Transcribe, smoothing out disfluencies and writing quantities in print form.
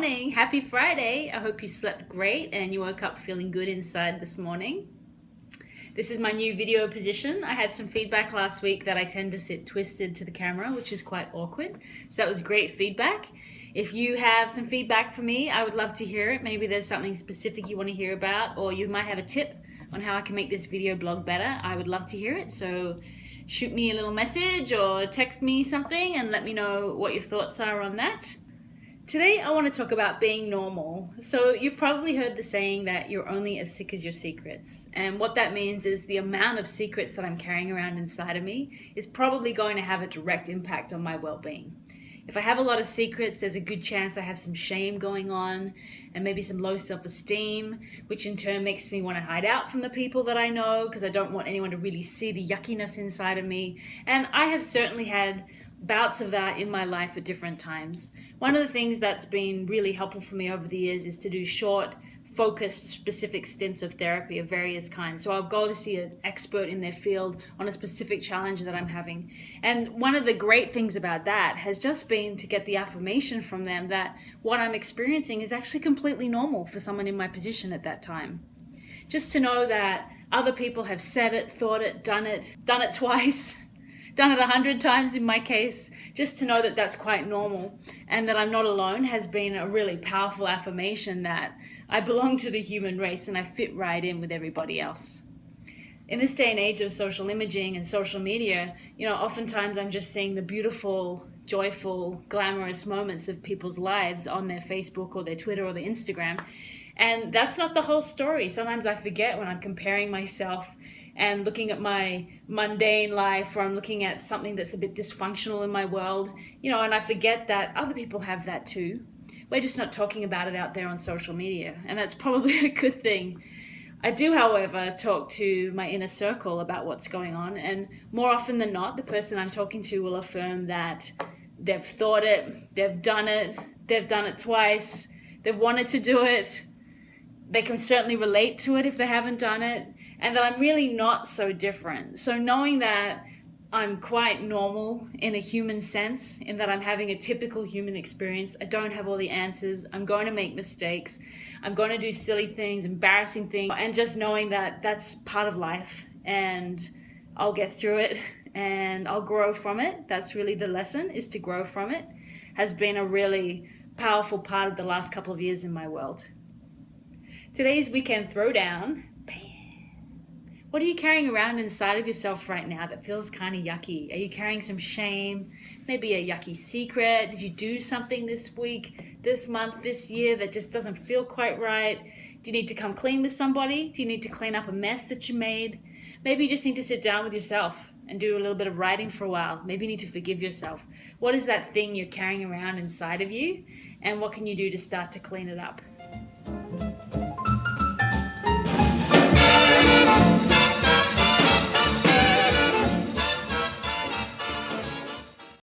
morning. Happy Friday. I hope you slept great and you woke up feeling good inside this morning. This is my new video position. I had some feedback last week that I tend to sit twisted to the camera, which is quite awkward. So that was great feedback. If you have some feedback for me, I would love to hear it. Maybe there's something specific you want to hear about, or you might have a tip on how I can make this video blog better. I would love to hear it. So shoot me a little message or text me something and let me know what your thoughts are on that. Today I want to talk about being normal. So you've probably heard the saying that you're only as sick as your secrets. And what that means is the amount of secrets that I'm carrying around inside of me is probably going to have a direct impact on my well-being. If I have a lot of secrets, there's a good chance I have some shame going on and maybe some low self-esteem, which in turn makes me want to hide out from the people that I know because I don't want anyone to really see the yuckiness inside of me. And I have certainly had bouts of that in my life at different times. One of the things that's been really helpful for me over the years is to do short, focused, specific stints of therapy of various kinds. So I'll go to see an expert in their field on a specific challenge that I'm having. And one of the great things about that has just been to get the affirmation from them that what I'm experiencing is actually completely normal for someone in my position at that time. Just to know that other people have said it, thought it, done it twice, done it 100 times in my case, just to know that that's quite normal and that I'm not alone has been a really powerful affirmation that I belong to the human race and I fit right in with everybody else. In this day and age of social imaging and social media, oftentimes I'm just seeing the beautiful, joyful, glamorous moments of people's lives on their Facebook or their Twitter or their Instagram. And that's not the whole story. Sometimes I forget when I'm comparing myself and looking at my mundane life, or I'm looking at something that's a bit dysfunctional in my world, and I forget that other people have that too. We're just not talking about it out there on social media, and that's probably a good thing. I do, however, talk to my inner circle about what's going on, and more often than not, the person I'm talking to will affirm that they've thought it, they've done it twice, they've wanted to do it, they can certainly relate to it if they haven't done it, and that I'm really not so different. So knowing that I'm quite normal in a human sense, in that I'm having a typical human experience, I don't have all the answers, I'm going to make mistakes, I'm going to do silly things, embarrassing things, and just knowing that that's part of life and I'll get through it and I'll grow from it. That's really the lesson, is to grow from it, has been a really powerful part of the last couple of years in my world. Today's weekend throwdown. What are you carrying around inside of yourself right now that feels kind of yucky? Are you carrying some shame? Maybe a yucky secret? Did you do something this week, this month, this year that just doesn't feel quite right? Do you need to come clean with somebody? Do you need to clean up a mess that you made? Maybe you just need to sit down with yourself and do a little bit of writing for a while. Maybe you need to forgive yourself. What is that thing you're carrying around inside of you? And what can you do to start to clean it up?